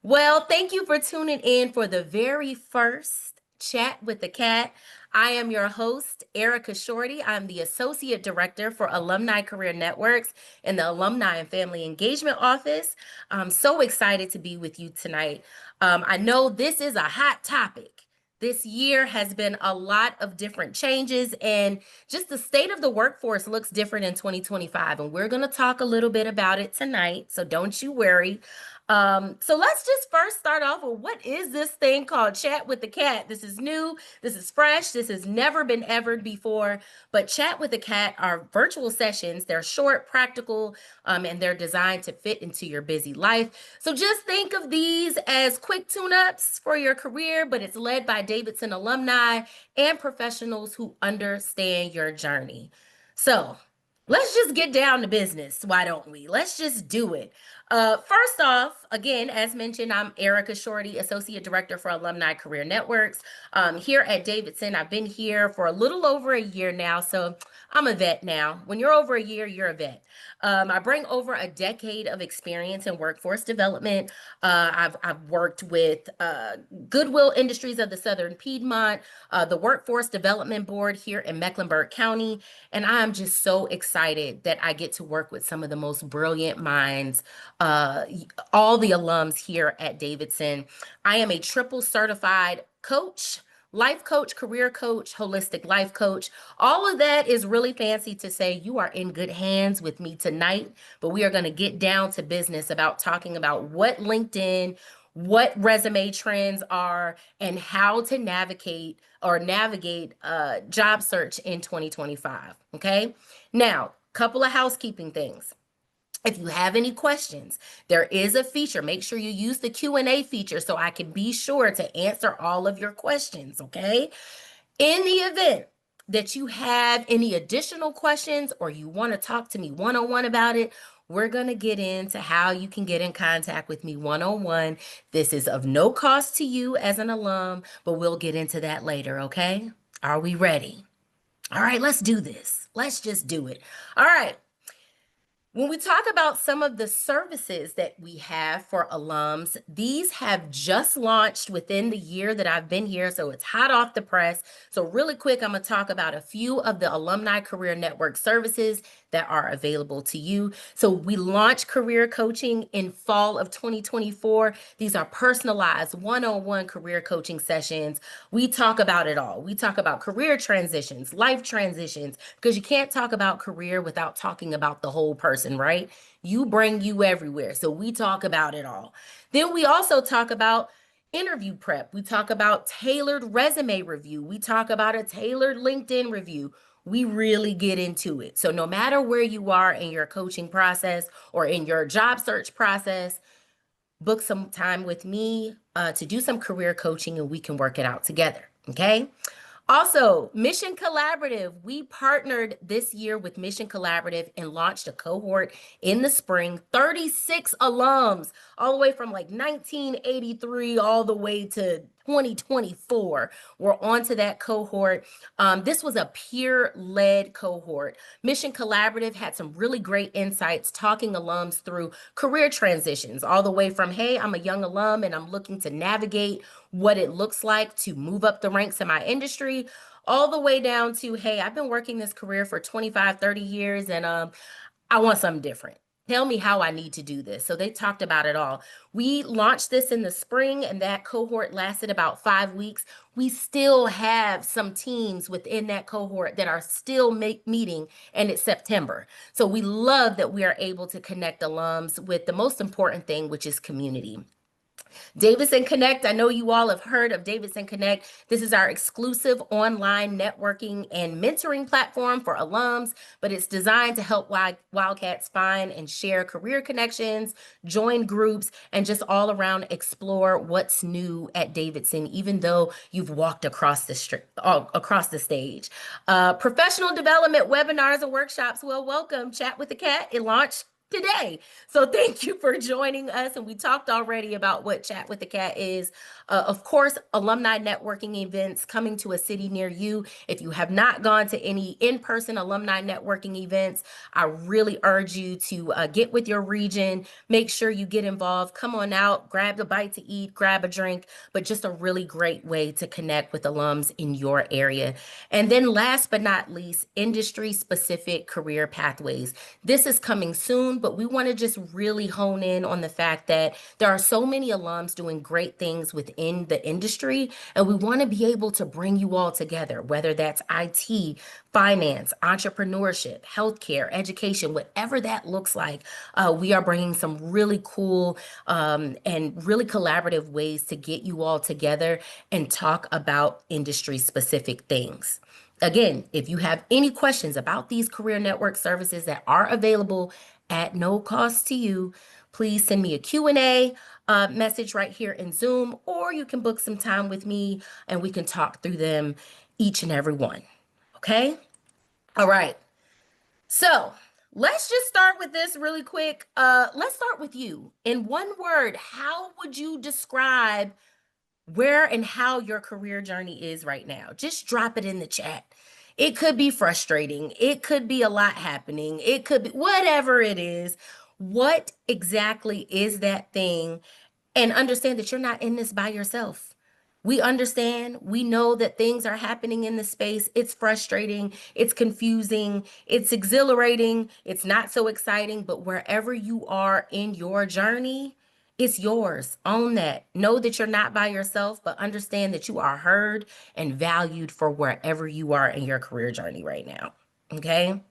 Well, thank you for tuning in for the very first Chat with the Cat. I am your host, Erika Shorty. I'm the Associate Director for Alumni Career Networks in the Alumni and Family Engagement Office. I'm so excited to be with you tonight. I know this is a hot topic. This year has been a lot of different changes, and just the state of the workforce looks different in 2025. And we're going to talk a little bit about it tonight, so don't you worry. So let's just first start off with what is this thing called Chat with the Cat? This is new, this is fresh, this has never been ever before. But Chat with the Cat are virtual sessions. They're short, practical, and they're designed to fit into your busy life. So just think of these as quick tune-ups for your career, but it's led by Davidson alumni and professionals who understand your journey. So let's just get down to business. Why don't we? Let's just do it. First off, again, as mentioned, I'm Erika Shorty, Associate Director for Alumni Career Networks. Here at Davidson, I've been here for a little over a year now, so I'm a vet now. When you're over a year, you're a vet. I bring over a decade of experience in workforce development. I've worked with Goodwill Industries of the Southern Piedmont, the Workforce Development Board here in Mecklenburg County, and I'm just so excited that I get to work with some of the most brilliant minds, uh, all the alums here at Davidson. I am a triple certified coach, life coach, career coach, holistic life coach. All of that is really fancy to say you are in good hands with me tonight, but we are going to get down to business about talking about what LinkedIn, what resume trends are, and how to navigate job search in 2025. Okay. Now, couple of housekeeping things. If you have any questions, there is a feature. Make sure you use the Q&A feature so I can be sure to answer all of your questions, okay? In the event that you have any additional questions or you want to talk to me one-on-one about it, we're going to get into how you can get in contact with me one-on-one. This is of no cost to you as an alum, but we'll get into that later, okay? Are we ready? All right, let's do this. Let's just do it. All right. When we talk about some of the services that we have for alums, these have just launched within the year that I've been here, so it's hot off the press. So really quick, I'm going to talk about a few of the Alumni Career Network services that are available to you. So we launched career coaching in fall of 2024. These are personalized one-on-one career coaching sessions. We talk about it all. We talk about career transitions, life transitions, because you can't talk about career without talking about the whole person, right? You bring you everywhere. So we talk about it all. Then we also talk about interview prep. We talk about tailored resume review. We talk about a tailored LinkedIn review. We really get into it. So no matter where you are in your coaching process or in your job search process, book some time with me to do some career coaching and we can work it out together. Okay. Also, Mission Collaborative. We partnered this year with Mission Collaborative and launched a cohort in the spring. 36 alums, all the way from like 1983 all the way to 2024. We're onto that cohort. This was a peer-led cohort. Mission Collaborative had some really great insights talking alums through career transitions, all the way from, hey, I'm a young alum and I'm looking to navigate what it looks like to move up the ranks in my industry, all the way down to, hey, I've been working this career for 25, 30 years and I want something different. Tell me how I need to do this. So they talked about it all. We launched this in the spring and that cohort lasted about 5 weeks. We still have some teams within that cohort that are still meeting, and it's September. So we love that we are able to connect alums with the most important thing, which is community. Davidson Connect, I know you all have heard of Davidson Connect. This is our exclusive online networking and mentoring platform for alums, but it's designed to help Wildcats find and share career connections, join groups, and just all around explore what's new at Davidson, even though you've walked across across the stage. Professional development webinars and workshops. Well, welcome, Chat with the Cat. It launched today. So thank you for joining us. And we talked already about what Chat with the Cat is. Of course, alumni networking events coming to a city near you. If you have not gone to any in-person alumni networking events, I really urge you to get with your region, make sure you get involved, come on out, grab a bite to eat, grab a drink, but just a really great way to connect with alums in your area. And then last but not least, industry-specific career pathways. This is coming soon, but we want to just really hone in on the fact that there are so many alums doing great things within the industry, and we want to be able to bring you all together, whether that's IT, finance, entrepreneurship, healthcare, education, whatever that looks like. We are bringing some really cool and really collaborative ways to get you all together and talk about industry specific things. Again, if you have any questions about these career network services that are available at no cost to you, please send me a Q&A message right here in Zoom, or you can book some time with me and we can talk through them, each and every one. Okay? All right. So let's just start with this really quick. Let's start with you. In one word, how would you describe where and how your career journey is right now? Just drop it in the chat. It could be frustrating. It could be a lot happening. It could be whatever it is. What exactly is that thing? And understand that you're not in this by yourself. We understand, we know that things are happening in the space. It's frustrating, it's confusing, it's exhilarating, it's not so exciting, but wherever you are in your journey, it's yours. Own that. Know that you're not by yourself, but understand that you are heard and valued for wherever you are in your career journey right now. Okay?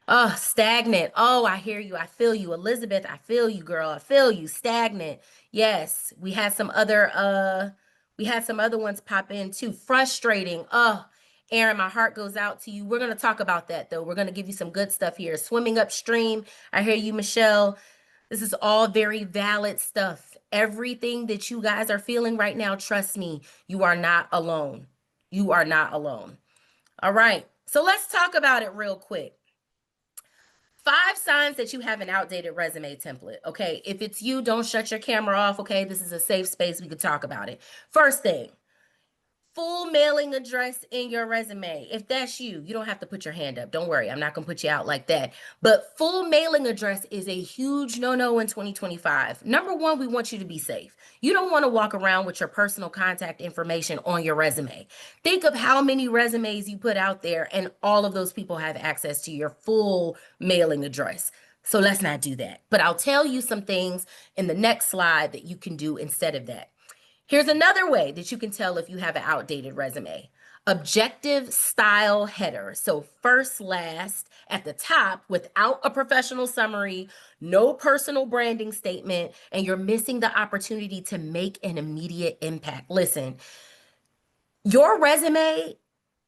Oh, stagnant. Oh, I hear you. I feel you. Elizabeth, I feel you, girl. I feel you. Stagnant. Yes, we had some other ones pop in too. Frustrating. Oh, Aaron, my heart goes out to you. We're going to talk about that though. We're going to give you some good stuff here. Swimming upstream. I hear you, Michelle. This is all very valid stuff. Everything that you guys are feeling right now, trust me, you are not alone. You are not alone. All right. So let's talk about it real quick. 5 signs that you have an outdated resume template. Okay, if it's you, don't shut your camera off. Okay, this is a safe space. We could talk about it. First thing, full mailing address in your resume. If that's you, you don't have to put your hand up. Don't worry, I'm not gonna put you out like that. But full mailing address is a huge no-no in 2025. Number one, we want you to be safe. You don't want to walk around with your personal contact information on your resume. Think of how many resumes you put out there, and all of those people have access to your full mailing address. So let's not do that. But I'll tell you some things in the next slide that you can do instead of that. Here's another way that you can tell if you have an outdated resume. Objective style header. So first, last, at the top without a professional summary, no personal branding statement, and you're missing the opportunity to make an immediate impact. Listen, your resume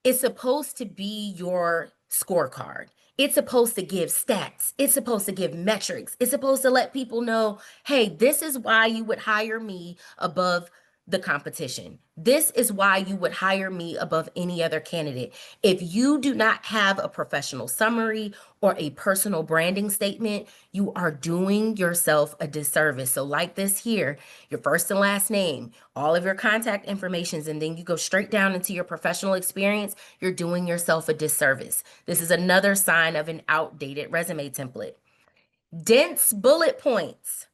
is supposed to be your scorecard. It's supposed to give stats. It's supposed to give metrics. It's supposed to let people know, hey, this is why you would hire me above the competition. This is why you would hire me above any other candidate. If you do not have a professional summary or a personal branding statement, you are doing yourself a disservice. So like this here, your first and last name, all of your contact informations, and then you go straight down into your professional experience, you're doing yourself a disservice. This is another sign of an outdated resume template. Dense bullet points.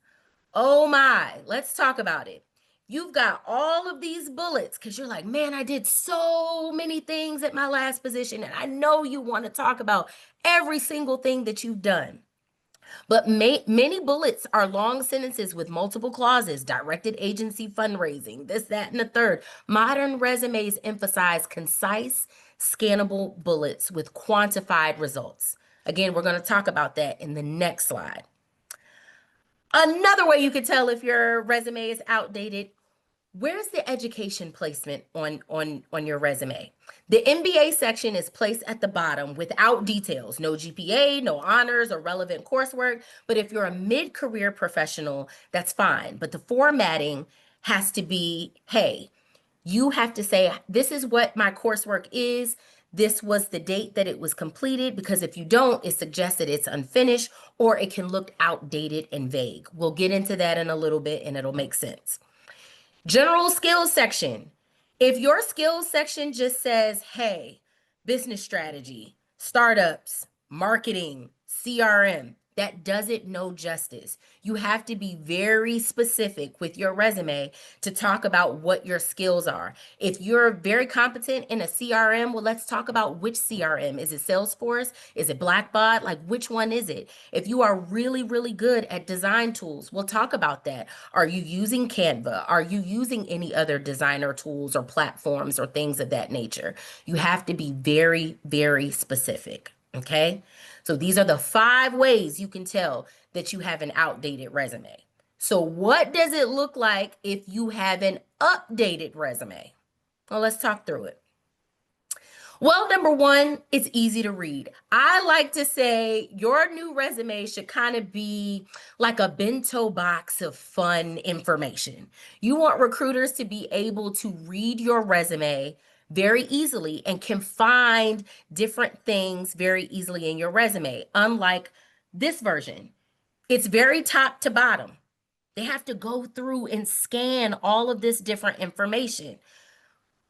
Oh my, let's talk about it. You've got all of these bullets because you're like, man, I did so many things at my last position. And I know you want to talk about every single thing that you've done. But many bullets are long sentences with multiple clauses, directed agency fundraising, this, that, and the third. Modern resumes emphasize concise, scannable bullets with quantified results. Again, we're going to talk about that in the next slide. Another way you can tell if your resume is outdated, where's the education placement on your resume? The MBA section is placed at the bottom without details, no GPA, no honors or relevant coursework. But if you're a mid-career professional, that's fine. But the formatting has to be, hey, you have to say, this is what my coursework is. this was the date that it was completed, because if you don't, it suggests that it's unfinished or it can look outdated and vague. We'll get into that in a little bit and it'll make sense. General skills section. If your skills section just says, hey, business strategy, startups, marketing, CRM, that doesn't know justice. You have to be very specific with your resume to talk about what your skills are. If you're very competent in a CRM, well, let's talk about which CRM. Is it Salesforce? Is it Blackbaud? Like, which one is it? If you are really, really good at design tools, we'll talk about that. Are you using Canva? Are you using any other designer tools or platforms or things of that nature? You have to be very, very specific. Okay. So these are the 5 ways you can tell that you have an outdated resume. So what does it look like if you have an updated resume? Well, let's talk through it. Well, number 1, it's easy to read. I like to say your new resume should kind of be like a bento box of fun information. You want recruiters to be able to read your resume very easily and can find different things very easily in your resume, unlike this version. It's very top to bottom. They have to go through and scan all of this different information.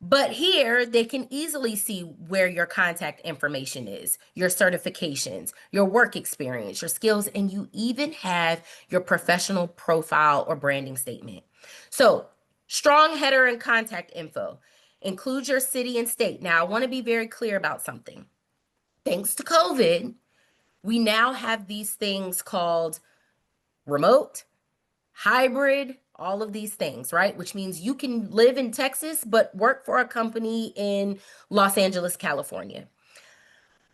But here they can easily see where your contact information is, your certifications, your work experience, your skills, and you even have your professional profile or branding statement. So, strong header and contact info. Include your city and state. Now, I want to be very clear about something. Thanks to COVID, we now have these things called remote, hybrid, all of these things, right? Which means you can live in Texas, but work for a company in Los Angeles, California.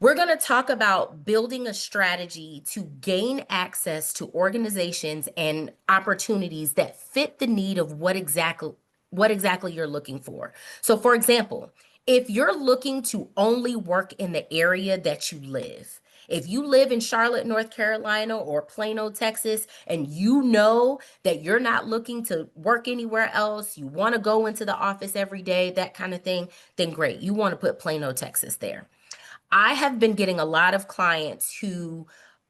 We're going to talk about building a strategy to gain access to organizations and opportunities that fit the need of what exactly you're looking for. So for example, if you're looking to only work in the area that you live, if you live in Charlotte, North Carolina, or Plano, Texas, and you know that you're not looking to work anywhere else, you want to go into the office every day, that kind of thing, then great. You want to put Plano, Texas there. I have been getting a lot of clients who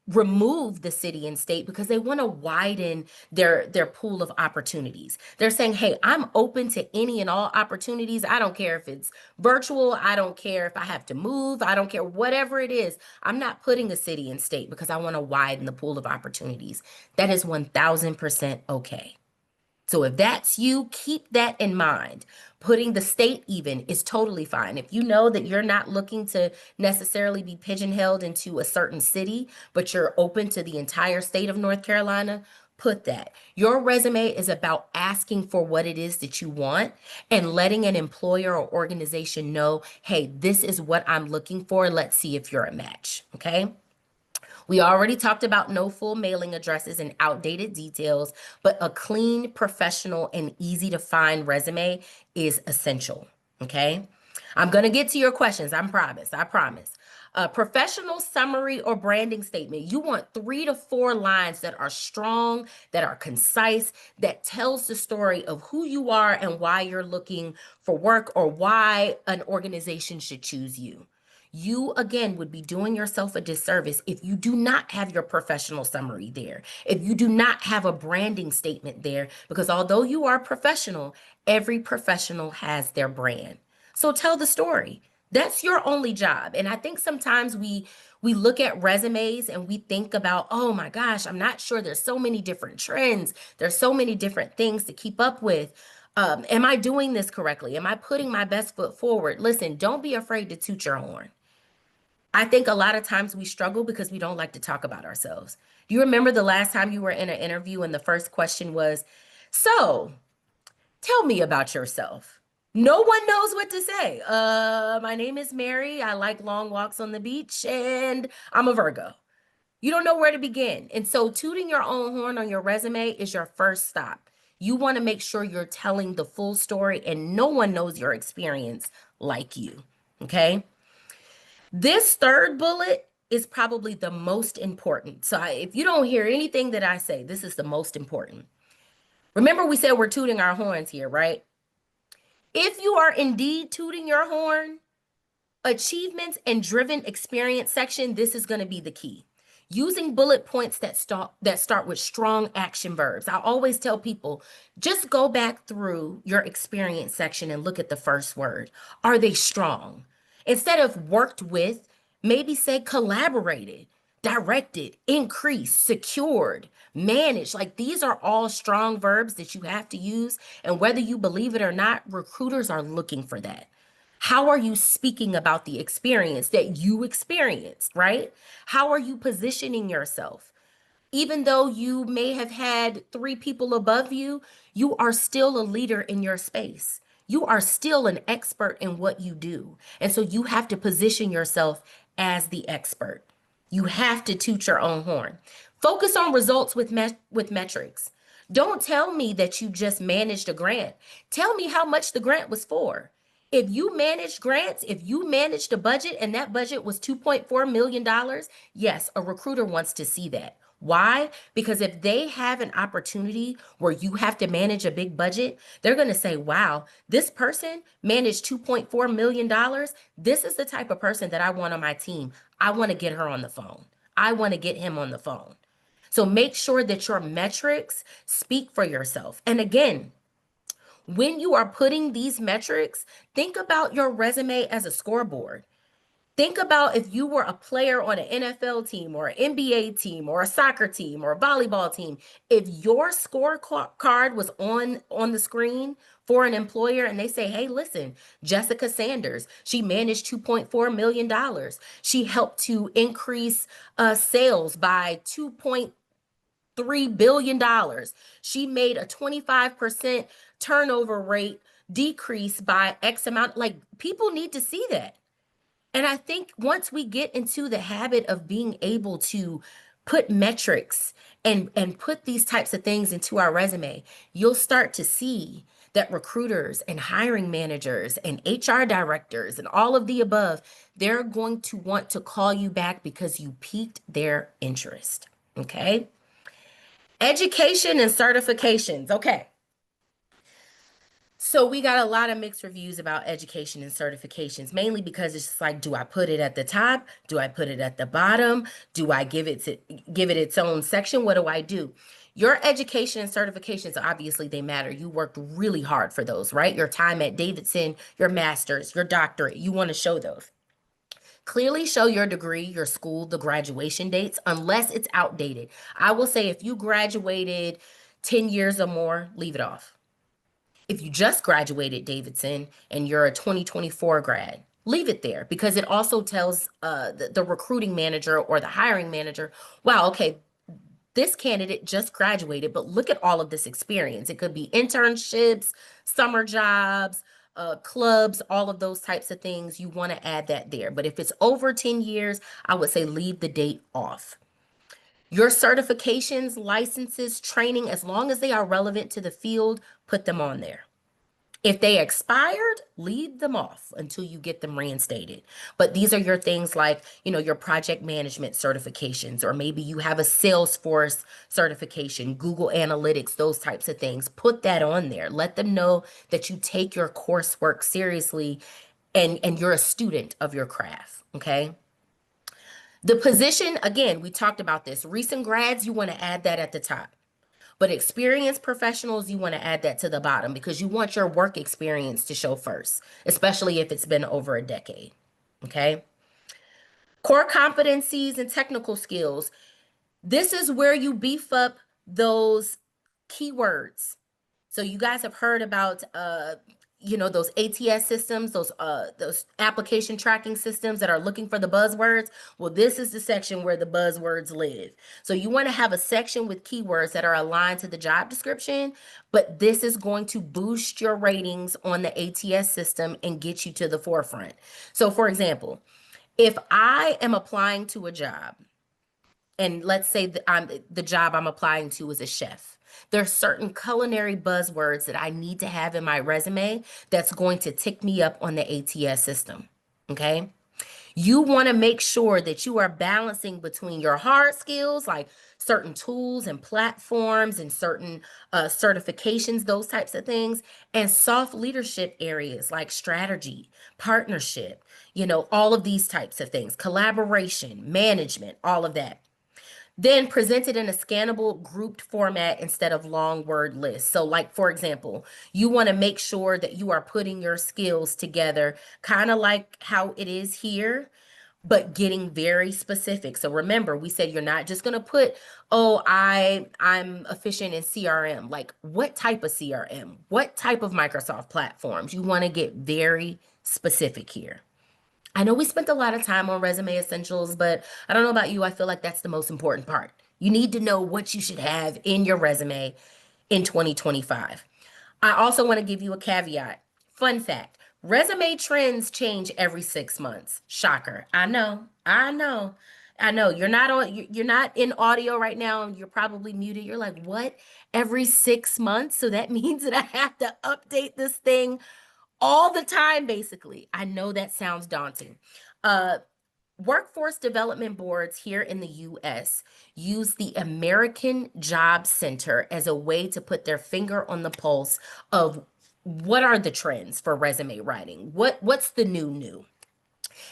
remove the city and state because they want to widen their pool of opportunities. They're saying, hey, I'm open to any and all opportunities. I don't care if it's virtual. I don't care if I have to move. I don't care, whatever it is. I'm not putting a city and state because I want to widen the pool of opportunities. That is 1000% okay. So if that's you, keep that in mind. Putting the state even is totally fine. If you know that you're not looking to necessarily be pigeonholed into a certain city, but you're open to the entire state of North Carolina, put that. Your resume is about asking for what it is that you want and letting an employer or organization know, hey, this is what I'm looking for. Let's see if you're a match. Okay. We already talked about no full mailing addresses and outdated details, but a clean, professional, and easy to find resume is essential. Okay. I'm going to get to your questions. I promise. I promise. A professional summary or branding statement. You want 3 to 4 lines that are strong, that are concise, that tells the story of who you are and why you're looking for work or why an organization should choose you. You, again, would be doing yourself a disservice if you do not have your professional summary there, if you do not have a branding statement there, because although you are professional, every professional has their brand. So tell the story. That's your only job. And I think sometimes we look at resumes and we think about, oh my gosh, I'm not sure, there's so many different trends. There's so many different things to keep up with. Am I doing this correctly? Am I putting my best foot forward? Listen, don't be afraid to toot your horn. I think a lot of times we struggle because we don't like to talk about ourselves. Do you remember the last time you were in an interview and the first question was, so tell me about yourself? No one knows what to say. My name is Mary. I like long walks on the beach and I'm a Virgo. You don't know where to begin. And so tooting your own horn on your resume is your first stop. You want to make sure you're telling the full story and no one knows your experience like you. Okay. This third bullet is probably the most important. So if you don't hear anything that I say, this is the most important. Remember, we said we're tooting our horns here, right? If you are indeed tooting your horn, Achievements and driven experience section, this is going to be the key. Using bullet points that start with strong action verbs. I always tell people, just go back through your experience section and look at the first word. Are they strong? Instead of worked with, maybe say collaborated, directed, increased, secured, managed. Like these are all strong verbs that you have to use. And whether you believe it or not, recruiters are looking for that. How are you speaking about the experience that you experienced, right? How are you positioning yourself? Even though you may have had three people above you, you are still a leader in your space. You are still an expert in what you do. And so you have to position yourself as the expert. You have to toot your own horn. Focus on results with metrics. Don't tell me that you just managed a grant. Tell me how much the grant was for. If you managed grants, if you managed a budget and that budget was $2.4 million, yes, a recruiter wants to see that. Why? Because if they have an opportunity where you have to manage a big budget, they're going to say, wow, this person managed $2.4 million. This is the type of person that I want on my team. I want to get her on the phone. I want to get him on the phone. So make sure that your metrics speak for yourself. And again, when you are putting these metrics, think about your resume as a scoreboard. Think about if you were a player on an NFL team or an NBA team or a soccer team or a volleyball team, if your scorecard was on the screen for an employer and they say, hey, listen, Jessica Sanders, she managed $2.4 million. She helped to increase sales by $2.3 billion. She made a 25% turnover rate decrease by X amount. Like people need to see that. And I think once we get into the habit of being able to put metrics and put these types of things into our resume, you'll start to see that recruiters and hiring managers and HR directors and all of the above, they're going to want to call you back because you piqued their interest. Okay? Education and certifications. Okay. So we got a lot of mixed reviews about education and certifications, mainly because it's just like, do I put it at the top? Do I put it at the bottom? Do I give it its own section? What do I do? Your education and certifications, obviously they matter. You worked really hard for those, right? Your time at Davidson, your master's, your doctorate, you want to show those. Clearly show your degree, your school, the graduation dates, unless it's outdated. I will say if you graduated 10 years or more, leave it off. If you just graduated Davidson and you're a 2024 grad, leave it there because it also tells the recruiting manager or the hiring manager, wow, okay, this candidate just graduated, but look at all of this experience. It could be internships, summer jobs, clubs, all of those types of things. You want to add that there. But if it's over 10 years, I would say leave the date off. Your certifications, licenses, training, as long as they are relevant to the field, put them on there. If they expired, leave them off until you get them reinstated. But these are your things like, your project management certifications, or maybe you have a Salesforce certification, Google Analytics, those types of things. Put that on there. Let them know that you take your coursework seriously and you're a student of your craft, okay? The position, again, we talked about this. Recent grads, you want to add that at the top. But experienced professionals, you want to add that to the bottom because you want your work experience to show first, especially if it's been over a decade. Okay. Core competencies and technical skills. This is where you beef up those keywords. So you guys have heard about those ATS systems, those application tracking systems that are looking for the buzzwords. Well, this is the section where the buzzwords live. So you want to have a section with keywords that are aligned to the job description, but this is going to boost your ratings on the ATS system and get you to the forefront. So for example, if I am applying to a job, and let's say that the job I'm applying to is a chef. There's certain culinary buzzwords that I need to have in my resume that's going to tick me up on the ATS system. Okay. You want to make sure that you are balancing between your hard skills, like certain tools and platforms and certain certifications, those types of things, and soft leadership areas like strategy, partnership, all of these types of things, collaboration, management, all of that. Then present it in a scannable grouped format instead of long word lists. So, like, for example, you want to make sure that you are putting your skills together, kind of like how it is here, but getting very specific. So remember, we said you're not just going to put, oh, I'm efficient in CRM. Like, what type of CRM? What type of Microsoft platforms? You want to get very specific here. I know we spent a lot of time on resume essentials, but I don't know about you. I feel like that's the most important part. You need to know what you should have in your resume in 2025. I also want to give you a caveat. Fun fact, resume trends change every 6 months. Shocker. I know. I know. I know. You're not in audio right now. You're probably muted. You're like, what? Every 6 months? So that means that I have to update this thing all the time, basically. I know that sounds daunting. Uh, Workforce development boards here in the US use the American Job Center as a way to put their finger on the pulse of what are the trends for resume writing? What's the new?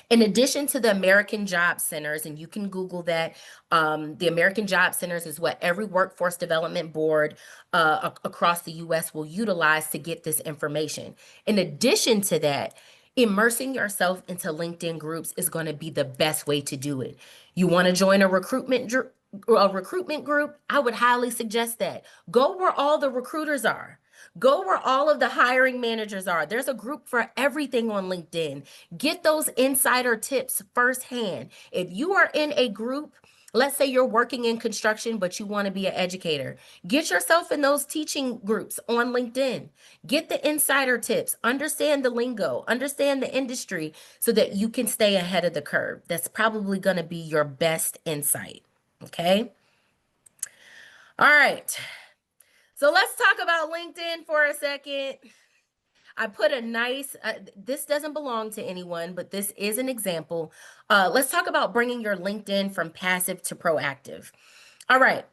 In addition to the American Job Centers, and you can Google that, the American Job Centers is what every workforce development board across the US will utilize to get this information. In addition to that, immersing yourself into LinkedIn groups is going to be the best way to do it. You want to join a recruitment group? I would highly suggest that. Go where all the recruiters are. Go where all of the hiring managers are. There's a group for everything on LinkedIn. Get those insider tips firsthand. If you are in a group, let's say you're working in construction, but you want to be an educator, get yourself in those teaching groups on LinkedIn. Get the insider tips, understand the lingo, understand the industry so that you can stay ahead of the curve. That's probably going to be your best insight. Okay. All right. So let's talk about LinkedIn for a second. I put a nice, this doesn't belong to anyone, but this is an example. Let's talk about bringing your LinkedIn from passive to proactive. All right.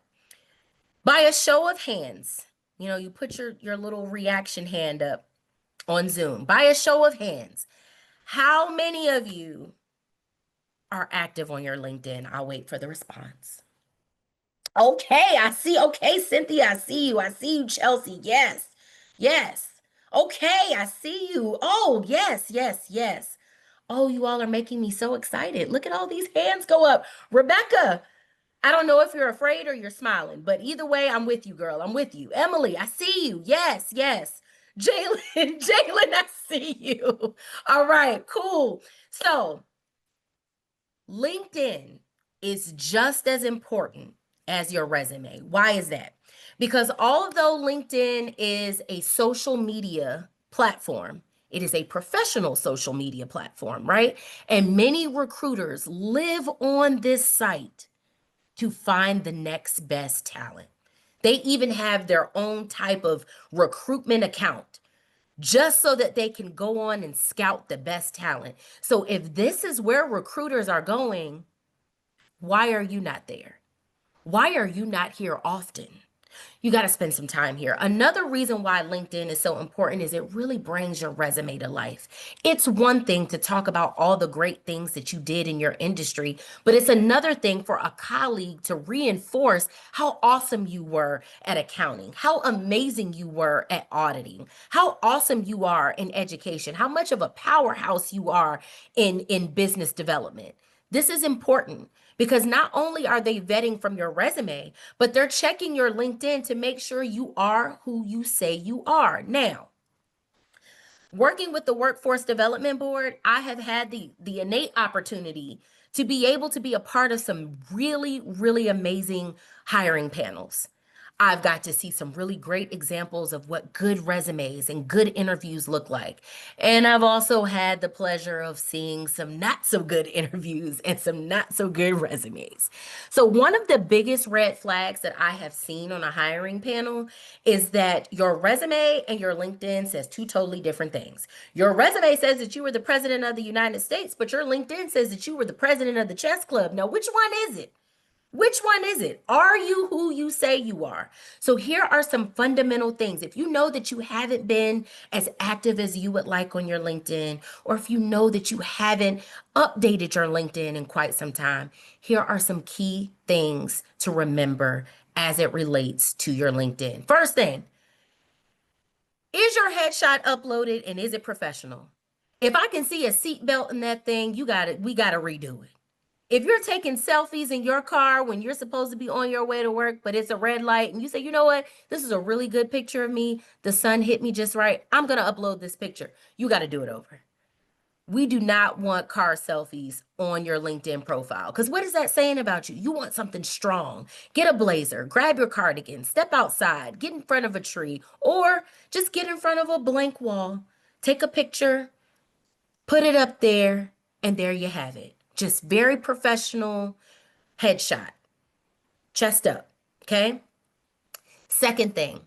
By a show of hands, you put your little reaction hand up on Zoom. By a show of hands, how many of you are active on your LinkedIn? I'll wait for the response. Okay, I see. Okay, Cynthia, I see you. I see you, Chelsea. Yes, yes. Okay, I see you. Oh, yes, yes, yes. Oh, you all are making me so excited. Look at all these hands go up. Rebecca, I don't know if you're afraid or you're smiling, but either way, I'm with you, girl. I'm with you. Emily, I see you. Yes, yes. Jalen, Jalen, I see you. All right, cool. So, LinkedIn is just as important as your resume. Why is that? Because although LinkedIn is a social media platform, it is a professional social media platform, right? And many recruiters live on this site to find the next best talent. They even have their own type of recruitment account just so that they can go on and scout the best talent. So if this is where recruiters are going, why are you not there? Why are you not here often? You got to spend some time here. Another reason why LinkedIn is so important is it really brings your resume to life. It's one thing to talk about all the great things that you did in your industry, but it's another thing for a colleague to reinforce how awesome you were at accounting, how amazing you were at auditing, how awesome you are in education, how much of a powerhouse you are in business development. This is important because not only are they vetting from your resume, but they're checking your LinkedIn to make sure you are who you say you are. Now, working with the Workforce Development Board, I have had the innate opportunity to be able to be a part of some really, really amazing hiring panels. I've got to see some really great examples of what good resumes and good interviews look like. And I've also had the pleasure of seeing some not so good interviews and some not so good resumes. So, one of the biggest red flags that I have seen on a hiring panel is that your resume and your LinkedIn says two totally different things. Your resume says that you were the president of the United States, but your LinkedIn says that you were the president of the chess club. Now, which one is it? Which one is it? Are you who you say you are? So here are some fundamental things. If you know that you haven't been as active as you would like on your LinkedIn, or if you know that you haven't updated your LinkedIn in quite some time, here are some key things to remember as it relates to your LinkedIn. First thing, is your headshot uploaded and is it professional? If I can see a seatbelt in that thing, we got to redo it. If you're taking selfies in your car when you're supposed to be on your way to work, but it's a red light, and you say, you know what, this is a really good picture of me. The sun hit me just right. I'm going to upload this picture. You got to do it over. We do not want car selfies on your LinkedIn profile because what is that saying about you? You want something strong. Get a blazer, grab your cardigan, step outside, get in front of a tree, or just get in front of a blank wall. Take a picture, put it up there, and there you have it. Just very professional headshot, chest up. Okay. Second thing,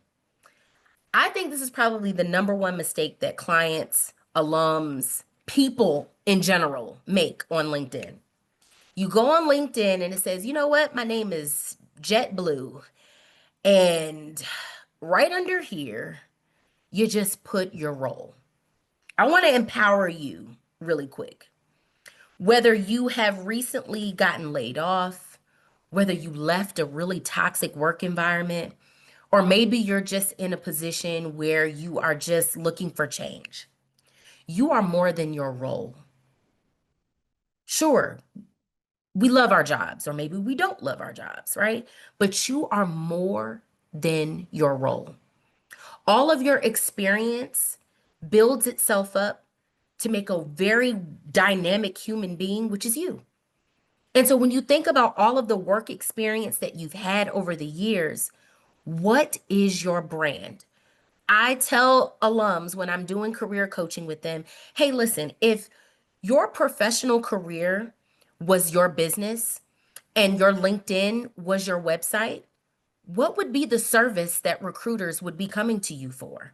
I think this is probably the number one mistake that clients, alums, people in general make on LinkedIn. You go on LinkedIn and it says, you know what? My name is JetBlue. And right under here, you just put your role. I want to empower you really quick. Whether you have recently gotten laid off, whether you left a really toxic work environment, or maybe you're just in a position where you are just looking for change. You are more than your role. Sure, we love our jobs, or maybe we don't love our jobs, right? But you are more than your role. All of your experience builds itself up to make a very dynamic human being, which is you. And so when you think about all of the work experience that you've had over the years, what is your brand? I tell alums when I'm doing career coaching with them, hey, listen, if your professional career was your business and your LinkedIn was your website, what would be the service that recruiters would be coming to you for?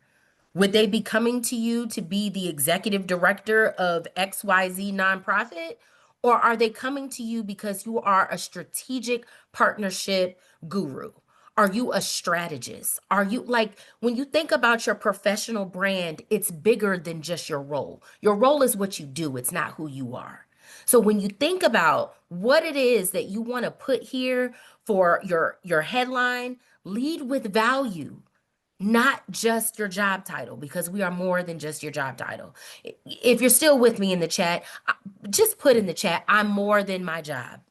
Would they be coming to you to be the executive director of XYZ nonprofit? Or are they coming to you because you are a strategic partnership guru? Are you a strategist? Are you like, when you think about your professional brand, it's bigger than just your role. Your role is what you do, it's not who you are. So when you think about what it is that you want to put here for your headline, lead with value, not just your job title, because we are more than just your job title. If you're still with me in the chat, just put in the chat, I'm more than my job.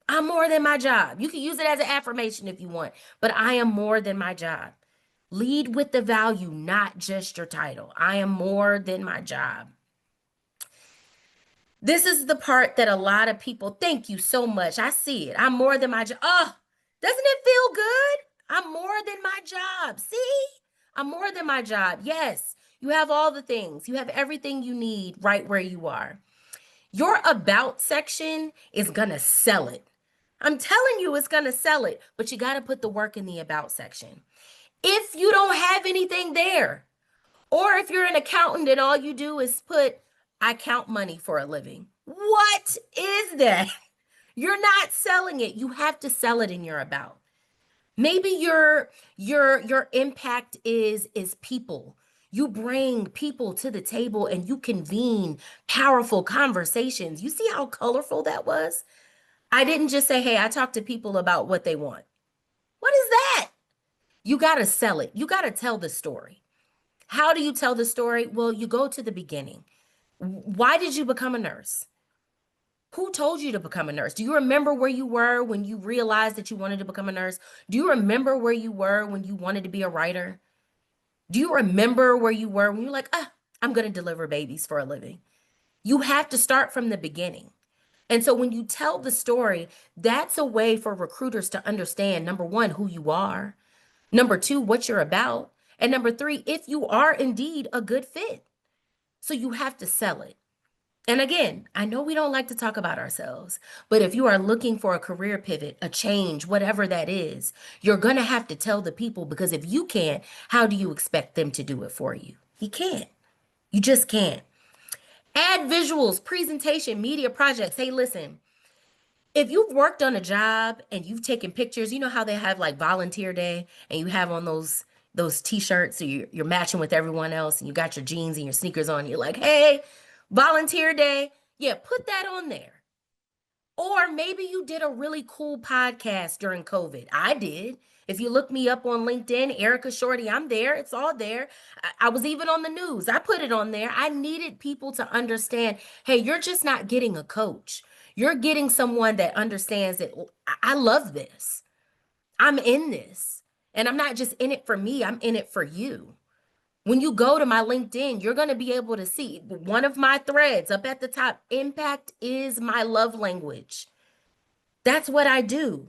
I'm more than my job. You can use it as an affirmation if you want, but I am more than my job. Lead with the value, not just your title. I am more than my job. This is the part that a lot of people, thank you so much. I see it. I'm more than my job. Oh, doesn't it feel good? I'm more than my job. See? I'm more than my job. Yes, you have all the things. You have everything you need right where you are. Your about section is going to sell it. I'm telling you, it's going to sell it, but you got to put the work in the about section. If you don't have anything there, or if you're an accountant and all you do is put, I count money for a living. What is that? You're not selling it. You have to sell it in your about. Maybe your impact is people. You bring people to the table and you convene powerful conversations. You see how colorful that was? I didn't just say, hey, I talk to people about what they want. What is that? You got to sell it. You got to tell the story. How do you tell the story? Well, you go to the beginning. Why did you become a nurse? Who told you to become a nurse? Do you remember where you were when you realized that you wanted to become a nurse? Do you remember where you were when you wanted to be a writer? Do you remember where you were when you're like, I'm going to deliver babies for a living? You have to start from the beginning. And so when you tell the story, that's a way for recruiters to understand, number one, who you are. Number two, what you're about. And number three, if you are indeed a good fit. So you have to sell it. And again, I know we don't like to talk about ourselves, but if you are looking for a career pivot, a change, whatever that is, you're going to have to tell the people, because if you can't, how do you expect them to do it for you? You can't. You just can't. Add visuals, presentation, media projects. Hey, listen, if you've worked on a job and you've taken pictures, you know how they have like volunteer day and you have on those t-shirts, so you're matching with everyone else and you got your jeans and your sneakers on. You're like, hey, volunteer day. Yeah, put that on there. Or maybe you did a really cool podcast during COVID. I did. If you look me up on LinkedIn, Erika Shorty, I'm there. It's all there. I was even on the news. I put it on there. I needed people to understand, hey, you're just not getting a coach. You're getting someone that understands that I love this. I'm in this. And I'm not just in it for me, I'm in it for you. When you go to my LinkedIn, you're going to be able to see one of my threads up at the top. Impact is my love language. That's what I do.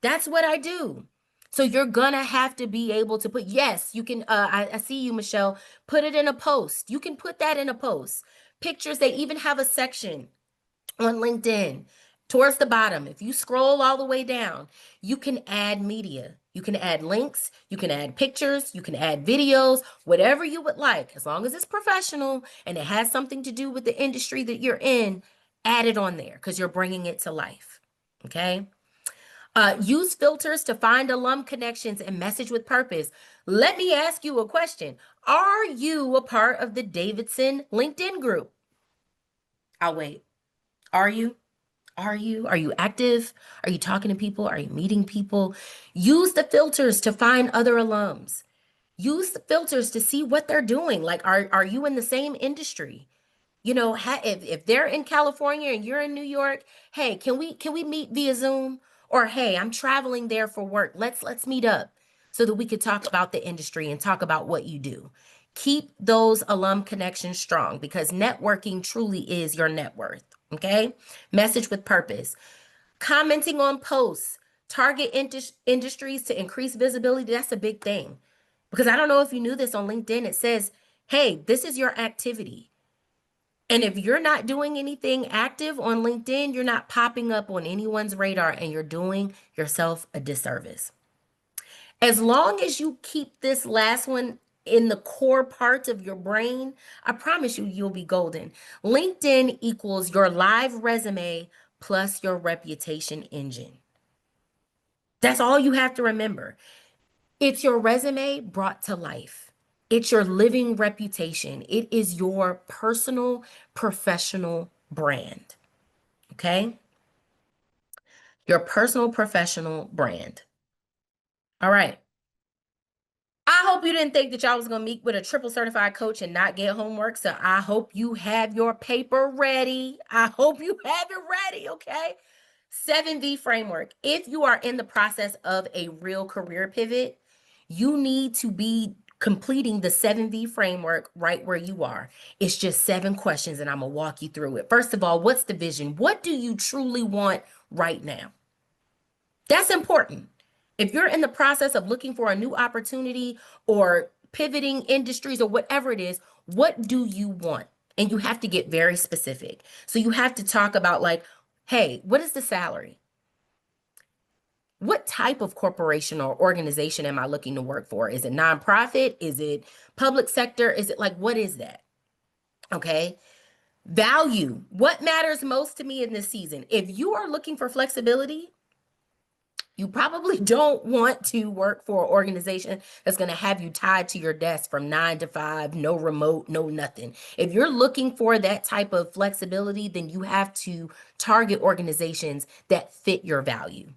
That's what I do. So you're gonna have to be able to put, yes, you can, I see you, Michelle, put it in a post. You can put that in a post. Pictures, they even have a section on LinkedIn towards the bottom. If you scroll all the way down, you can add media. You can add links, you can add pictures, you can add videos, whatever you would like, as long as it's professional and it has something to do with the industry that you're in, add it on there because you're bringing it to life. Okay. Use filters to find alum connections and message with purpose. Let me ask you a question. Are you a part of the Davidson LinkedIn group? I'll wait. Are you? Are you? Are you active? Are you talking to people? Are you meeting people? Use the filters to find other alums. Use the filters to see what they're doing. Like, are you in the same industry? You know, if they're in California and you're in New York, hey, can we meet via Zoom? Or hey, I'm traveling there for work. Let's meet up so that we could talk about the industry and talk about what you do. Keep those alum connections strong because networking truly is your net worth. Okay? Message with purpose. Commenting on posts, target industries to increase visibility. That's a big thing. Because I don't know if you knew this on LinkedIn, it says, hey, this is your activity. And if you're not doing anything active on LinkedIn, you're not popping up on anyone's radar and you're doing yourself a disservice. As long as you keep this last one in the core parts of your brain, I promise you, you'll be golden. LinkedIn equals your live resume plus your reputation engine. That's all you have to remember. It's your resume brought to life. It's your living reputation. It is your personal, professional brand. Okay? Your personal, professional brand. All right. I hope you didn't think that y'all was going to meet with a triple certified coach and not get homework. So I hope you have your paper ready. I hope you have it ready. Okay? 7V framework. If you are in the process of a real career pivot, you need to be completing the 7V framework right where you are. It's just 7 questions and I'm going to walk you through it. First of all, what's the vision? What do you truly want right now? That's important. If you're in the process of looking for a new opportunity or pivoting industries or whatever it is, what do you want? And you have to get very specific. So you have to talk about like, hey, what is the salary? What type of corporation or organization am I looking to work for? Is it nonprofit? Is it public sector? Is it like, what is that? Okay. Value. What matters most to me in this season? If you are looking for flexibility, you probably don't want to work for an organization that's going to have you tied to your desk from 9 to 5, no remote, no nothing. If you're looking for that type of flexibility, then you have to target organizations that fit your value.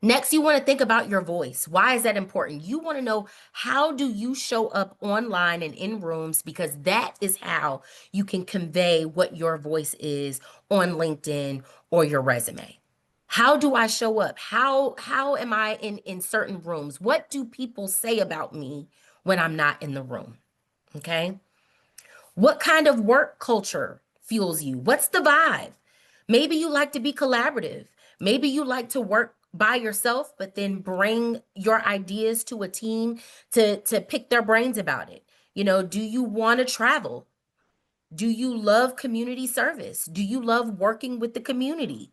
Next, you want to think about your voice. Why is that important? You want to know, how do you show up online and in rooms, because that is how you can convey what your voice is on LinkedIn or your resume. How do I show up? How am I in certain rooms? What do people say about me when I'm not in the room? Okay? What kind of work culture fuels you? What's the vibe? Maybe you like to be collaborative. Maybe you like to work by yourself, but then bring your ideas to a team to pick their brains about it. Do you want to travel? Do you love community service? Do you love working with the community?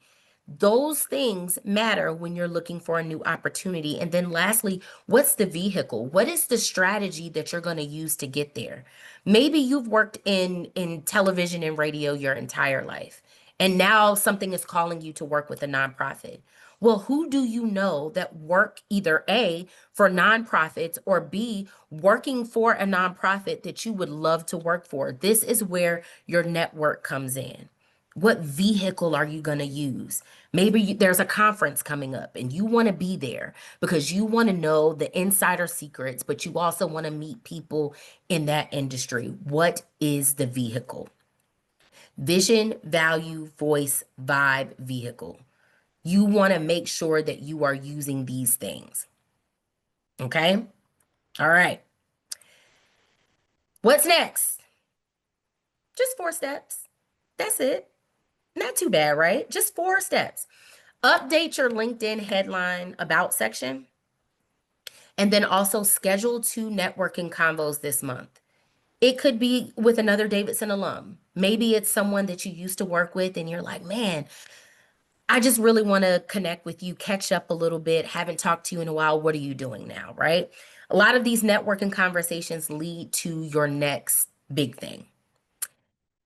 Those things matter when you're looking for a new opportunity. And then lastly, what's the vehicle? What is the strategy that you're going to use to get there? Maybe you've worked in television and radio your entire life, and now something is calling you to work with a nonprofit. Well, who do you know that work either A, for nonprofits, or B, working for a nonprofit that you would love to work for? This is where your network comes in. What vehicle are you going to use? Maybe there's a conference coming up and you want to be there because you want to know the insider secrets, but you also want to meet people in that industry. What is the vehicle? Vision, value, voice, vibe, vehicle. You want to make sure that you are using these things. Okay? All right. What's next? Just 4 steps. That's it. Not too bad, right? Just 4 steps. Update your LinkedIn headline about section, and then also schedule 2 networking convos this month. It could be with another Davidson alum. Maybe it's someone that you used to work with and you're like, man, I just really want to connect with you, catch up a little bit, haven't talked to you in a while. What are you doing now, right? A lot of these networking conversations lead to your next big thing.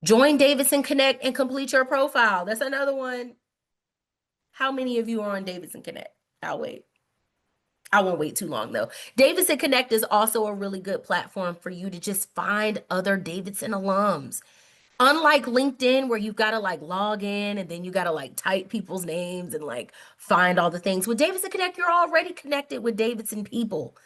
Join Davidson Connect and complete your profile. That's another one. How many of you are on Davidson Connect? I'll wait. I won't wait too long though. Davidson Connect is also a really good platform for you to just find other Davidson alums. Unlike LinkedIn, where you've got to like log in and then you got to like type people's names and like find all the things. With Davidson Connect, you're already connected with Davidson people.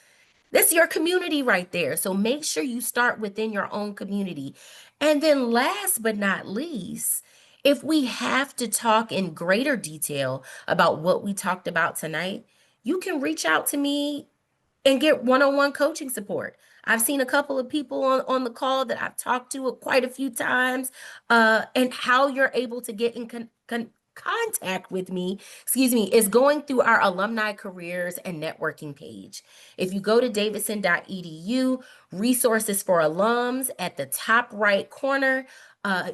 That's your community right there. So make sure you start within your own community. And then last but not least, if we have to talk in greater detail about what we talked about tonight, you can reach out to me and get one-on-one coaching support. I've seen a couple of people on the call that I've talked to quite a few times, and how you're able to get in contact with me, is going through our alumni careers and networking page. If you go to davidson.edu, resources for alums, at the top right corner,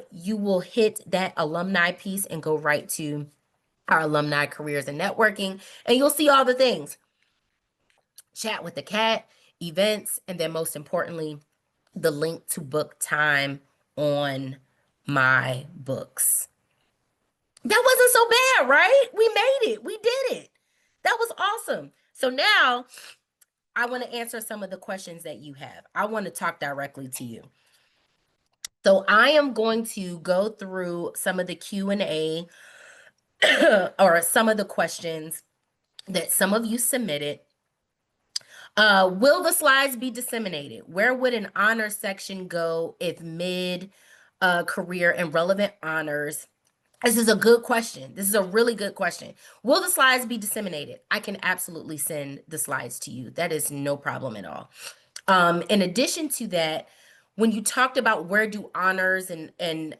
you will hit that alumni piece and go right to our alumni careers and networking, and you'll see all the things. Chat with the cat, events, and then most importantly, the link to book time on my books. That wasn't so bad, right? We made it. We did it. That was awesome. So now I want to answer some of the questions that you have. I want to talk directly to you. So I am going to go through some of the Q&A or some of the questions that some of you submitted. Will the slides be disseminated? Where would an honor section go if mid career and relevant honors? This is a good question. This is a really good question. Will the slides be disseminated? I can absolutely send the slides to you. That is no problem at all. In addition to that, when you talked about where do honors and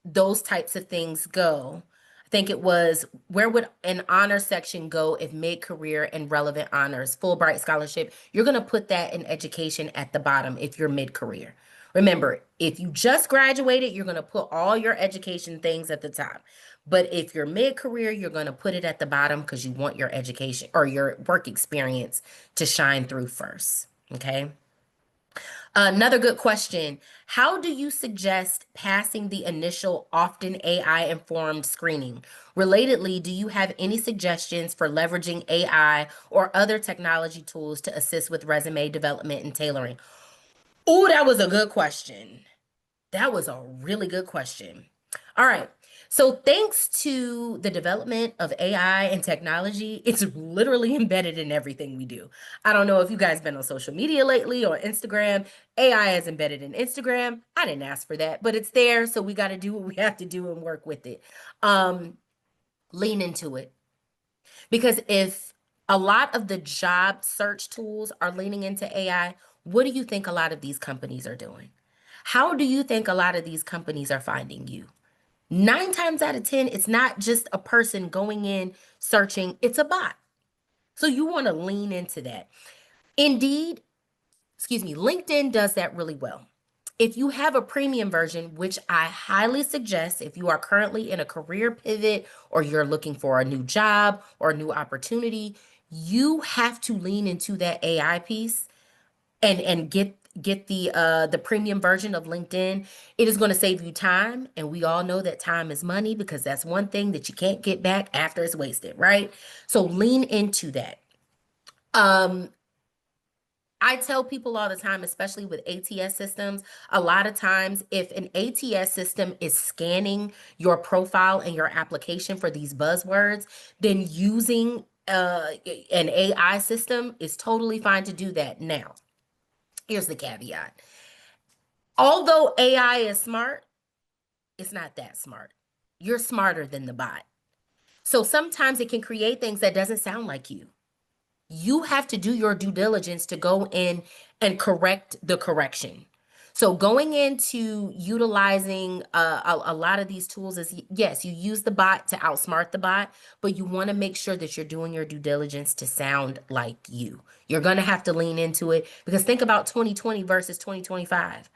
those types of things go, I think it was, where would an honor section go if mid-career and relevant honors, Fulbright scholarship? You're going to put that in education at the bottom if you're mid-career. Remember, if you just graduated, you're going to put all your education things at the top. But if you're mid-career, you're going to put it at the bottom because you want your education or your work experience to shine through first. Okay. Another good question. How do you suggest passing the initial, often AI-informed screening? Relatedly, do you have any suggestions for leveraging AI or other technology tools to assist with resume development and tailoring? Oh, that was a good question. That was a really good question. All right. So thanks to the development of AI and technology, it's literally embedded in everything we do. I don't know if you guys been on social media lately or Instagram. AI is embedded in Instagram. I didn't ask for that, but it's there. So we got to do what we have to do and work with it. Lean into it. Because if a lot of the job search tools are leaning into AI, what do you think a lot of these companies are doing? How do you think a lot of these companies are finding you? Nine times out of 10, it's not just a person going in searching, it's a bot. So you want to lean into that. Indeed, LinkedIn does that really well. If you have a premium version, which I highly suggest if you are currently in a career pivot or you're looking for a new job or a new opportunity, you have to lean into that AI piece and get the premium version of LinkedIn. It is going to save you time, and we all know that time is money because that's one thing that you can't get back after it's wasted, right? So lean into that. Um, I tell people all the time, especially with ATS systems, a lot of times if an ATS system is scanning your profile and your application for these buzzwords, then using an AI system is totally fine to do that. Now, here's the caveat. Although AI is smart, it's not that smart. You're smarter than the bot. So sometimes it can create things that doesn't sound like you. You have to do your due diligence to go in and correct the correction. So going into utilizing a lot of these tools is yes, you use the bot to outsmart the bot, but you want to make sure that you're doing your due diligence to sound like you. You're going to have to lean into it because think about 2020 versus 2025.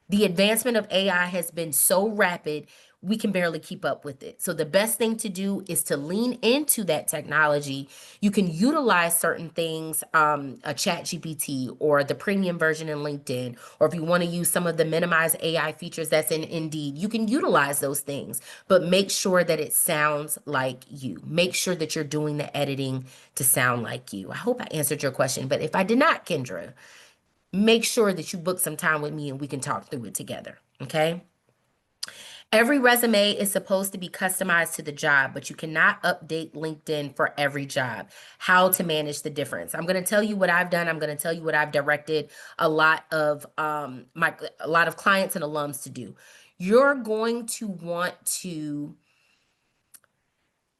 The advancement of AI has been so rapid, we can barely keep up with it. So the best thing to do is to lean into that technology. You can utilize certain things, a chat GPT or the premium version in LinkedIn, or if you want to use some of the minimized AI features that's in Indeed, you can utilize those things, but make sure that it sounds like you. Make sure that you're doing the editing to sound like you. I hope I answered your question, but if I did not, Kendra, make sure that you book some time with me and we can talk through it together. Okay. Every resume is supposed to be customized to the job, but you cannot update LinkedIn for every job. How to manage the difference. I'm going to tell you what I've done. I'm going to tell you what I've directed a lot of clients and alums to do. You're going to want to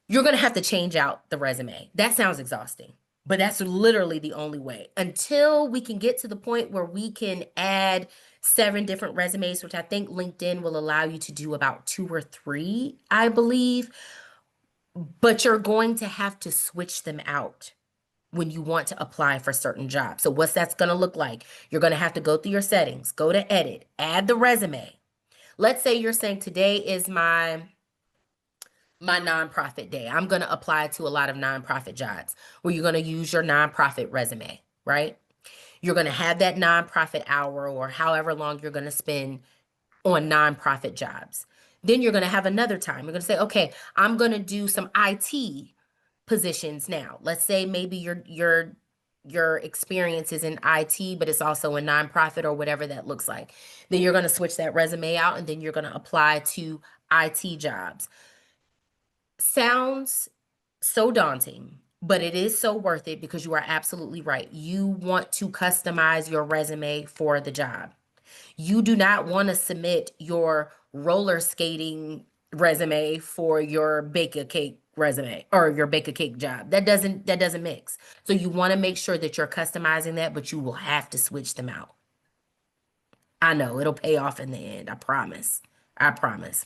you're going to have to change out the resume. That sounds exhausting, but that's literally the only way. Until we can get to the point where we can add 7 different resumes, which I think LinkedIn will allow you to do about 2 or 3, I believe, but you're going to have to switch them out when you want to apply for certain jobs. So what's that's going to look like? You're going to have to go through your settings, go to edit, add the resume. Let's say you're saying today is my nonprofit day. I'm going to apply to a lot of nonprofit jobs where you're going to use your nonprofit resume, right? You're going to have that nonprofit hour or however long you're going to spend on nonprofit jobs. Then you're going to have another time. You're going to say, okay, I'm going to do some IT positions now. Let's say maybe your experience is in IT, but it's also a nonprofit or whatever that looks like. Then you're going to switch that resume out and then you're going to apply to IT jobs. Sounds so daunting, but it is so worth it because you are absolutely right. You want to customize your resume for the job. You do not want to submit your roller skating resume for your bake a cake resume or your bake a cake job. That doesn't mix. So you want to make sure that you're customizing that, but you will have to switch them out. I know it'll pay off in the end. I promise. I promise.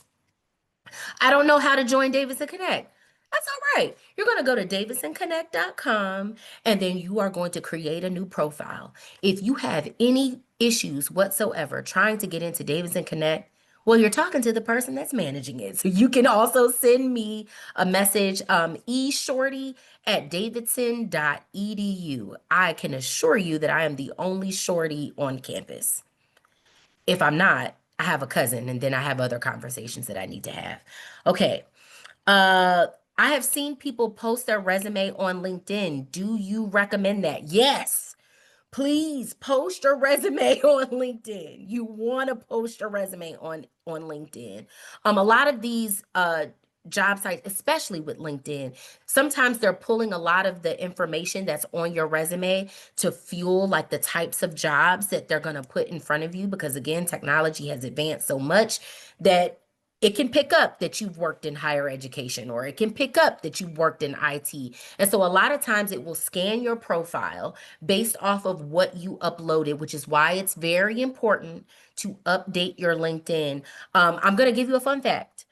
I don't know how to join Davidson Connect. That's all right. You're going to go to davidsonconnect.com and then you are going to create a new profile. If you have any issues whatsoever trying to get into Davidson Connect, well, you're talking to the person that's managing it. So you can also send me a message, eshorty at davidson.edu. I can assure you that I am the only shorty on campus. If I'm not, I have a cousin and then I have other conversations that I need to have. Okay. Uh, I have seen people post their resume on LinkedIn. Do you recommend that? Yes. Please post your resume on LinkedIn. You want to post your resume on LinkedIn. A lot of these job sites, especially with LinkedIn, sometimes they're pulling a lot of the information that's on your resume to fuel like the types of jobs that they're going to put in front of you because again, technology has advanced so much that it can pick up that you've worked in higher education or it can pick up that you've worked in IT. And so a lot of times it will scan your profile based off of what you uploaded, which is why it's very important to update your LinkedIn. I'm going to give you a fun fact.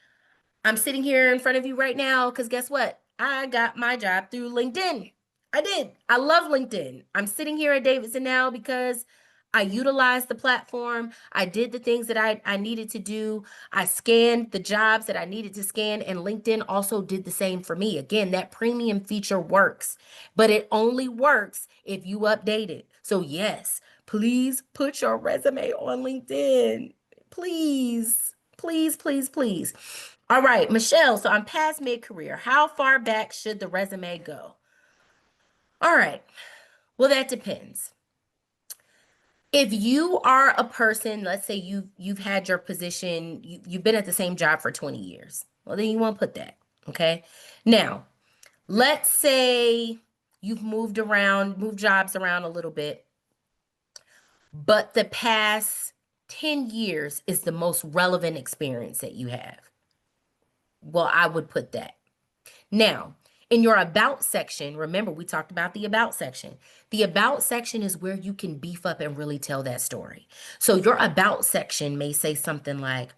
I'm sitting here in front of you right now because guess what? I got my job through LinkedIn. I did. I love LinkedIn. I'm sitting here at Davidson now because I utilized the platform. I did the things that I needed to do. I scanned the jobs that I needed to scan, and LinkedIn also did the same for me. Again, that premium feature works, but it only works if you update it. So, yes, please put your resume on LinkedIn. Please, please, please, please. All right, Michelle, so I'm past mid-career. How far back should the resume go? All right, well, that depends. If you are a person, let's say you've had your position, you've been at the same job for 20 years. Well, then you want to put that, okay? Now, let's say you've moved around, moved jobs around a little bit, but the past 10 years is the most relevant experience that you have. Well, I would put that. Now, in your about section, remember we talked about the about section. The about section is where you can beef up and really tell that story. So your about section may say something like,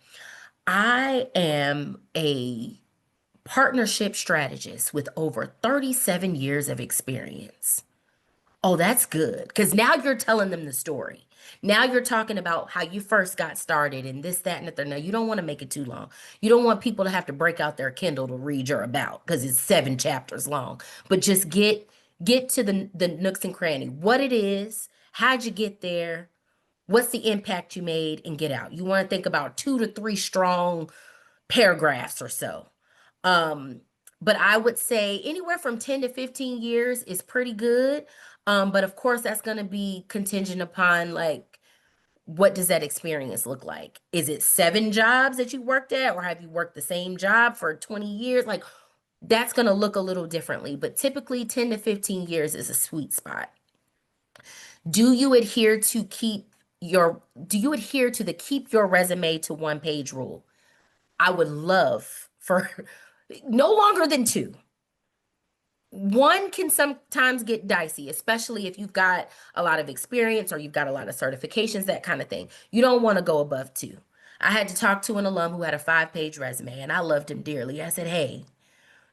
I am a partnership strategist with over 37 years of experience. Oh, that's good. Because now you're telling them the story. Now you're talking about how you first got started and this, that, and the third. Now you don't want to make it too long. You don't want people to have to break out their Kindle to read your about because it's 7 chapters long. But just get to the nooks and cranny. What it is, how'd you get there? What's the impact you made and get out. You want to think about 2 to 3 strong paragraphs or so. Um, but I would say anywhere from 10 to 15 years is pretty good. But of course, that's going to be contingent upon like, what does that experience look like? Is it 7 jobs that you worked at, or have you worked the same job for 20 years? Like, that's going to look a little differently, but typically 10 to 15 years is a sweet spot. Do you adhere to the keep your resume to 1 page rule? I would love for no longer than 2. One can sometimes get dicey, especially if you've got a lot of experience or you've got a lot of certifications, that kind of thing. You don't want to go above 2. I had to talk to an alum who had a 5 page resume, and I loved him dearly. I said, hey,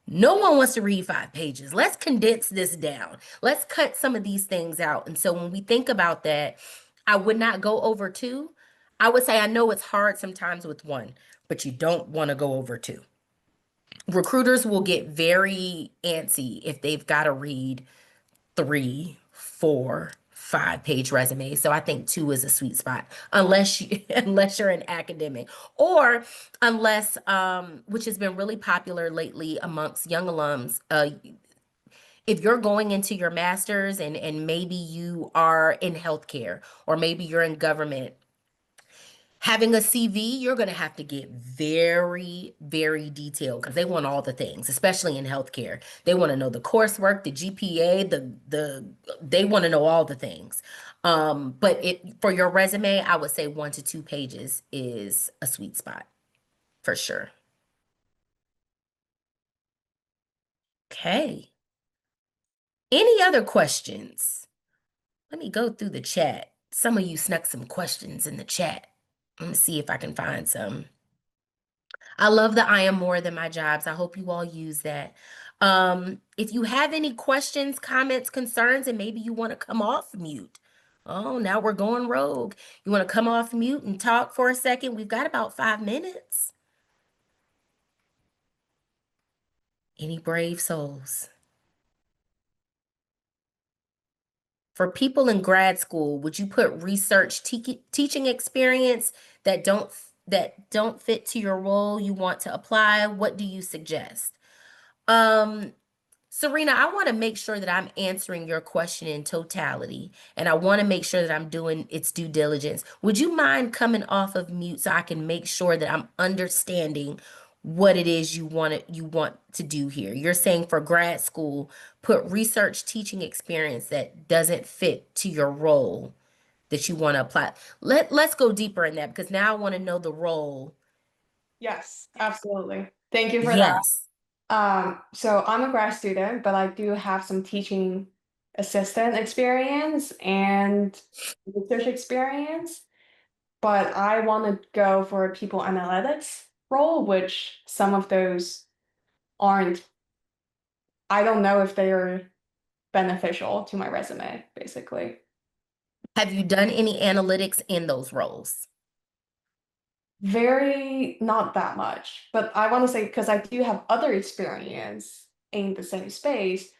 no one wants to read 5 pages. Let's condense this down. Let's cut some of these things out. And so when we think about that, I would not go over 2. I would say I know it's hard sometimes with 1, but you don't want to go over 2. Recruiters will get very antsy if they've got to read 3, 4, 5 page resumes. So I think 2 is a sweet spot, unless you unless you're an academic, or unless which has been really popular lately amongst young alums. If you're going into your master's and maybe you are in healthcare or maybe you're in government, having a CV, you're going to have to get very, very detailed because they want all the things, especially in healthcare. They want to know the coursework, the GPA, they want to know all the things. But for your resume, I would say 1 to 2 pages is a sweet spot for sure. Okay. Any other questions? Let me go through the chat. Some of you snuck some questions in the chat. Let me see if I can find some. I love the I am more than my jobs. I hope you all use that. If you have any questions, comments, concerns, and maybe you want to come off mute. Oh, now we're going rogue. You want to come off mute and talk for a second? We've got about 5 minutes. Any brave souls? For people in grad school, would you put research teaching experience that don't fit to your role you want to apply? What do you suggest? Um, Serena, I want to make sure that I'm answering your question in totality, and I want to make sure that I'm doing its due diligence. Would you mind coming off of mute so I can make sure that I'm understanding what it is you want to do here? You're saying for grad school, put research teaching experience that doesn't fit to your role that you want to apply. Let's go deeper in that because now I want to know the role. Yes, absolutely. Thank you for that. Yes. So I'm a grad student, but I do have some teaching assistant experience and research experience, but I want to go for people analytics role, which some of those aren't. I don't know if they are beneficial to my resume, basically. Have you done any analytics in those roles? Very, not that much, but I want to say because I do have other experience in the same space,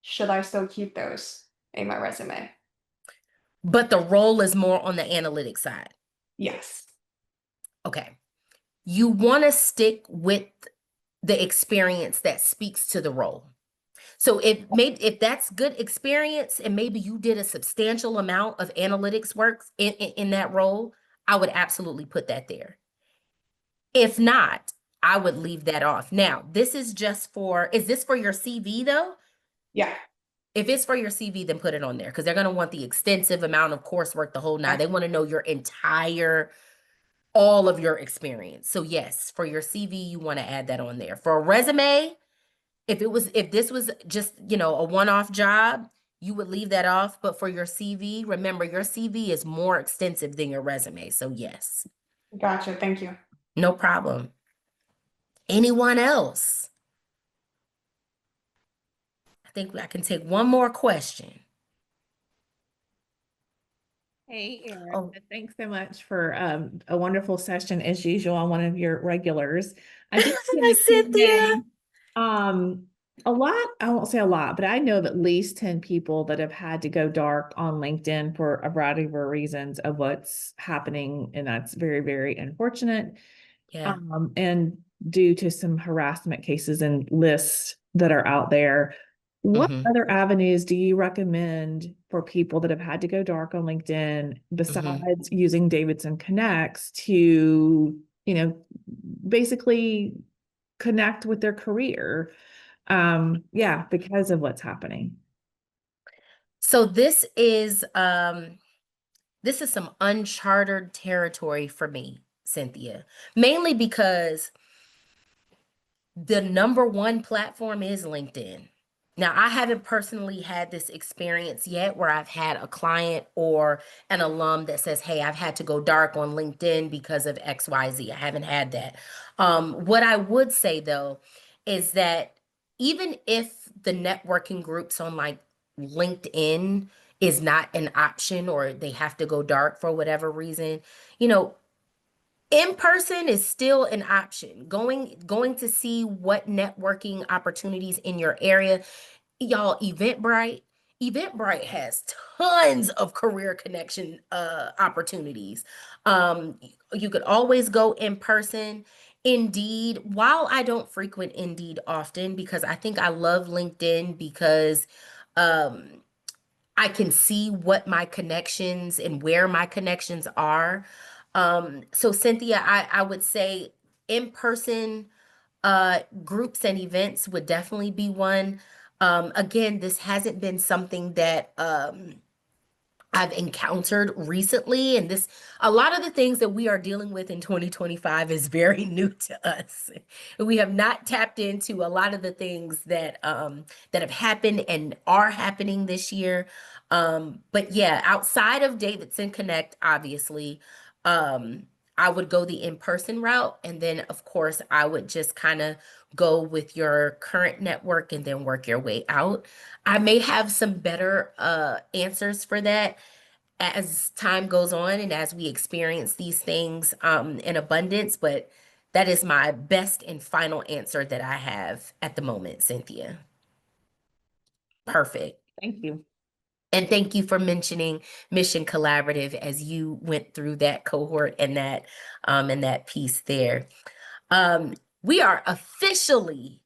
should I still keep those in my resume? But the role is more on the analytics side. Yes. Okay. You want to stick with the experience that speaks to the role. So if that's good experience and maybe you did a substantial amount of analytics work in that role, I would absolutely put that there. If not, I would leave that off. Now, this is just for, is this for your CV though? Yeah. If it's for your CV, then put it on there because they're going to want the extensive amount of coursework, the whole nine. Okay. They want to know your entire, all of your experience. So yes, for your CV, you want to add that on there. For a resume, if this was just, a one-off job, you would leave that off. But for your CV, remember your CV is more extensive than your resume. So yes, Gotcha. Thank you. no problem. Anyone else? I think I can take one more question. Hey, Eric, Oh, thanks so much for a wonderful session as usual. I'm one of your regulars. I did see in hi, the Cynthia. Q&A, a lot, I won't say a lot, but I know of at least 10 people that have had to go dark on LinkedIn for a variety of reasons of what's happening, and that's very, very unfortunate. Yeah. And due to some harassment cases and lists that are out there, what Mm-hmm. other avenues do you recommend for people that have had to go dark on LinkedIn Mm-hmm. besides using Davidson Connects to, basically connect with their career? Yeah, because of what's happening. So this is some uncharted territory for me, Cynthia. Mainly because the number one platform is LinkedIn. Now, I haven't personally had this experience yet where I've had a client or an alum that says, hey, I've had to go dark on LinkedIn because of XYZ. I haven't had that. What I would say though is that even if the networking groups on like LinkedIn is not an option or they have to go dark for whatever reason, you know, in person is still an option. Going to see what networking opportunities in your area. Y'all, Eventbrite has tons of career connection opportunities. Um, you could always go in person. Indeed, while I don't frequent Indeed often because I think I love LinkedIn because um I can see what my connections and where my connections are. So Cynthia, I would say in-person groups and events would definitely be one. Again, this hasn't been something that I've encountered recently, and this a lot of the things that we are dealing with in 2025 is very new to us. We have not tapped into a lot of the things that have happened and are happening this year. But yeah, outside of Davidson Connect, obviously, I would go the in-person route, and then of course I would just kind of go with your current network and then work your way out. I may have some better answers for that as time goes on and as we experience these things in abundance, but that is my best and final answer that I have at the moment, Cynthia. Perfect. Thank you. And thank you for mentioning Mission Collaborative as you went through that cohort and that piece there. We are officially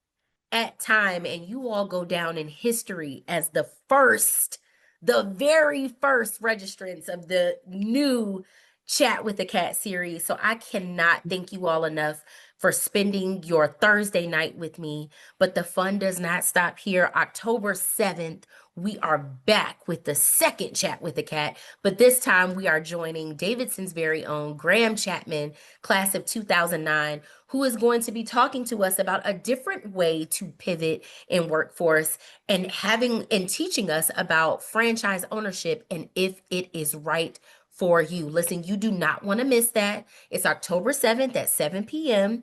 at time, and you all go down in history as the very first registrants of the new Chat with the Cat series. So I cannot thank you all enough for spending your Thursday night with me. But the fun does not stop here. October 7th, we are back with the second Chat with the Cat. But this time we are joining Davidson's very own Graham Chapman, class of 2009, who is going to be talking to us about a different way to pivot in workforce and teaching us about franchise ownership and if it is right for you. Listen, you do not want to miss that. It's October 7th at 7 p.m.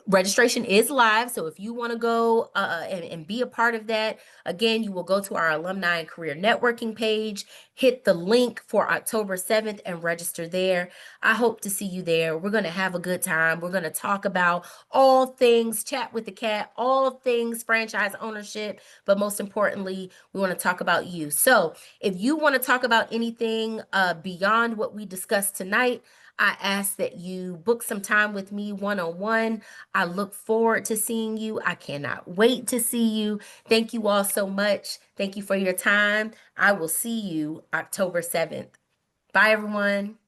Registration is live, so if you want to go and be a part of that, again, you will go to our Alumni and Career Networking page, hit the link for October 7th and register there. I hope to see you there. We're going to have a good time. We're going to talk about all things Chat with the Cat, all things franchise ownership, but most importantly, we want to talk about you. So if you want to talk about anything beyond what we discussed tonight, I ask that you book some time with me one-on-one. I look forward to seeing you. I cannot wait to see you. Thank you all so much. Thank you for your time. I will see you October 7th. Bye, everyone.